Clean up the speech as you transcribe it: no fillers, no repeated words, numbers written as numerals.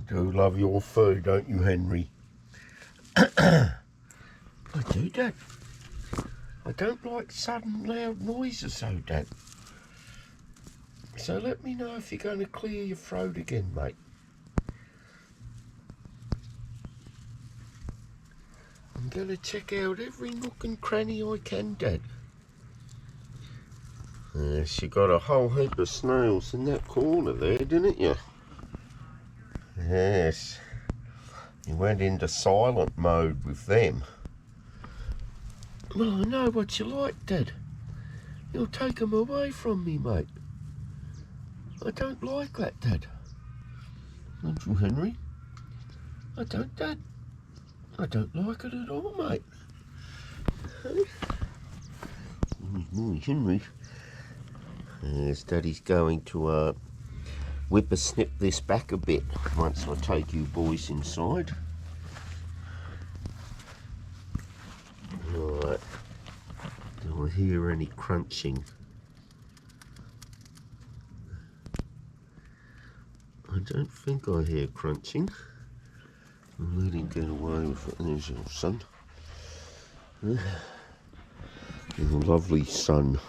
Do love your food, don't you, Henry? I do, Dad. I don't like sudden loud noises, so, Dad. So let me know if you're going to clear your throat again, mate. I'm going to check out every nook and cranny I can, Dad. Yes, you got a whole heap of snails in that corner there, didn't you? Yes. You went into silent mode with them. Well, I know what you like, Dad. You'll take them away from me, mate. I don't like that, Dad. Don't you, Henry? I don't, Dad. I don't like it at all, mate. Henry. Yes, Daddy's going to whippersnip this back a bit once I take you boys inside. Right. Do I hear any crunching? I don't think I hear crunching. I'll let him get away with it. There's your son. Your lovely son.